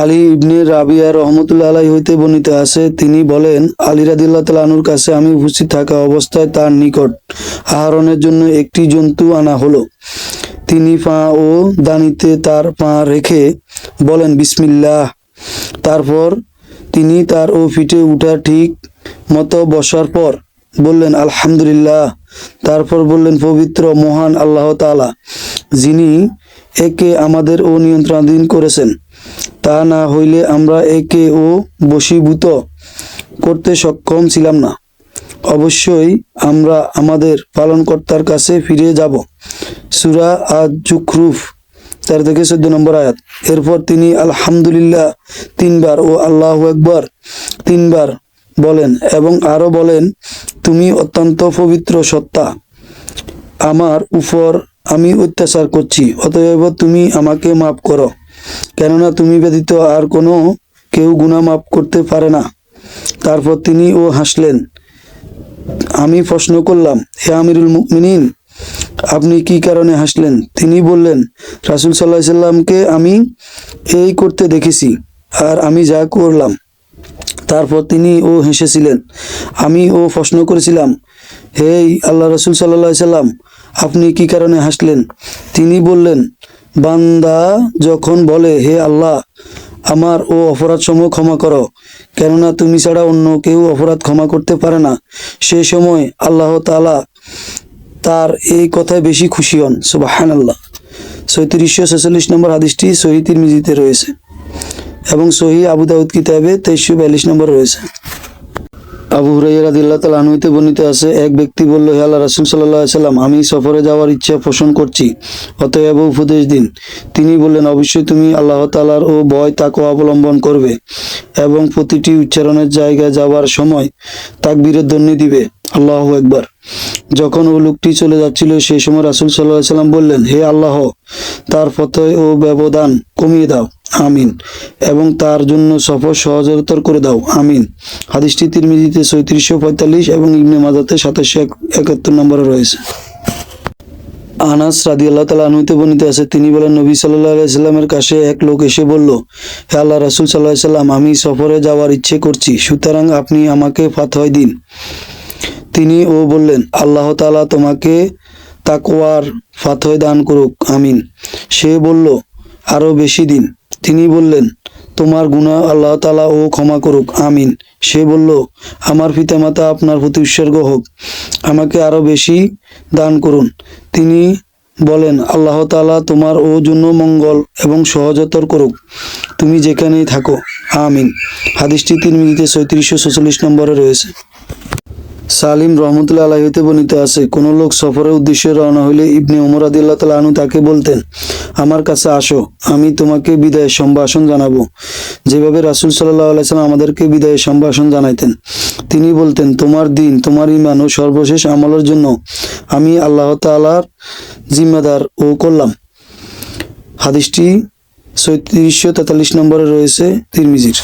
আলী ইবনে রাবিয়া রহমতুল্লাহ আলাইহি হইতে বর্ণিত আছে, তিনি বলেন, আলী রাদিয়াল্লাহু তাআলা আনহুর কাছে আমি উপস্থিত থাকা অবস্থায় তার নিকট আহরণের জন্য একটি জন্তু আনা হলো। তিনি পা ও দানিতে তার পা রেখে বলেন, বিসমিল্লাহ। তারপর তিনি তার ও পিঠে উঠা ঠিক মতো বসার পর বললেন, আলহামদুলিল্লাহ। তারপর বললেন, পবিত্র মহান আল্লাহ তাআলা, যিনি একে আমাদের ও নিয়ন্ত্রণাধীন করেছেন, তা না হইলে আমরা একে ও বশীভূত করতে সক্ষম ছিলাম না। অবশ্যই আমরা আমাদের পালনকর্তার কাছে ফিরে যাব। সূরা আয-যুখরুফ 13 থেকে 14 নম্বর আয়াত। এরপর তিনি আলহামদুলিল্লাহ 3 বার ও আল্লাহু আকবার 3 বার বলেন এবং আরো বলেন, তুমি অত্যন্ত পবিত্র সত্তা, আমার উপর আমি অত্যাচার করছি, অতএব তুমি আমাকে মাফ করো, কেননা তুমি ব্যতীত আর কোনো কেউ গুনাহ মাফ করতে পারে না। তারপর তিনি ও হাসলেন। আমি প্রশ্ন করলাম, হে আমিরুল মুমিনিন, আপনি কি কারণে হাসলেন? তিনি বললেন, রাসূল সাল্লাল্লাহু আলাইহি সাল্লামকে আমি এই করতে দেখেছি আর আমি যা করলাম। তারপর তিনি ও হেসেছিলেন। আমি ও প্রশ্ন করেছিলাম, হে আল্লাহ রাসূল সাল্লাল্লাহু আলাইহি সাল্লাম, আপনি কি কারণে হাসলেন? তিনি বললেন, বান্দা যখন বলে, হে আল্লাহ, আমার ও অপরাধসমূহ ক্ষমা করো, কেননা তুমি ছাড়া অন্য কেউ অপরাধ ক্ষমা করতে পারে না, সেই সময় আল্লাহ তাআলা তার এই কথায় বেশি খুশি হন। সুবহানাল্লাহ। ৩৬৪৬ নম্বর হাদিসটি সহিহ তিরমিজিতে রয়েছে এবং সহিহ আবু দাউদ কিতাবে ২৩৪২ নম্বর রয়েছে। আবু হুরায়রা রাদিয়াল্লাহু তাআলা আনহু হতে বর্ণিত আছে, এক ব্যক্তি বলল, হে আল্লাহর রাসূল সাল্লাল্লাহু আলাইহি সাল্লাম, আমি সফরে যাওয়ার ইচ্ছা পোষণ করছি, অতএব উপদেশ দিন। তিনি বললেন, অবশ্যই তুমি আল্লাহ তাআলার ও ভয় তাকওয়া অবলম্বন করবে এবং প্রতিটি উচ্চারণের জায়গায় যাওয়ার সময় তাকবীরের ধ্বনি দিবে, আল্লাহু আকবার। যখন ও লোকটি চলে যাচ্ছিল, সেই সময় রাসূল সাল্লাল্লাহু আলাইহি সাল্লাম বললেন, হে আল্লাহ, তার পথে ও ব্যবধান কমিয়ে দাও, আমিন, এবং তার জন্য সফর সহজতর করে দাও, আমিন। হাদিসটি তিরমিজিতে ৩৬৪৫ এবং ইবনে মাজাতে ২৭৭১ নম্বরে রয়েছে। আনাস রাদিয়াল্লাহু তাআলা আনহু হতে বর্ণিত আছে, তিনি বলেন, নবী সাল্লাল্লাহু আলাইহি সাল্লামের কাছে এক লোক এসে বলল, হে আল্লাহর রাসূল সাল্লাল্লাহু আলাইহি সাল্লাম, আমি সফরে যাওয়ার ইচ্ছে করছি, সুতরাং আপনি আমাকে ফাতওয়া দিন। তিনি ও বললেন, আল্লাহ তাআলা তোমাকে তাকওয়ার ফাতওয়া দান করুক, আমিন। সে বলল, আরো বেশি দিন। তিনি বললেন, তোমার গুনাহ আল্লাহ তাআলা ও ক্ষমা করুক, আমিন। সে বলল, আমার পিতামাতা আপনার প্রতি উৎসর্গ হোক, আমাকে আরো বেশি দান করুন। তিনি বলেন, আল্লাহ তাআলা তোমার ও জন্য মঙ্গল এবং সহজতর করুক, তুমি যেখানেই থাকো, আমিন। হাদিসটি তিরমিজিতে ৩৬৪৬ নম্বরে রয়েছে। সালিম রহমতুল্লাহ আলাইহি হতে বর্ণিত আছে, কোনো লোক সফরের উদ্দেশ্যে রওনা হইলে ইবনে ওমর রাদিয়াল্লাহু তাআলা আনহু তাকে বলতেন, আমার কাছে আসো, আমি তোমাকে বিদায়ের সম্ভাষণ জানাবো, যেভাবে রাসূল সাল্লাল্লাহু আলাইহি সাল্লাম আমাদেরকে বিদায়ের সম্ভাষণ জানাইতেন। তিনি বলতেন, তোমার দিন, তোমার ঈমান ও সর্বশেষ আমলের জন্য আমি আল্লাহ তাআলার জিম্মাদার ও করলাম। হাদিসটি ৩৬৪৩ নম্বরে রয়েছে তিরমিজির।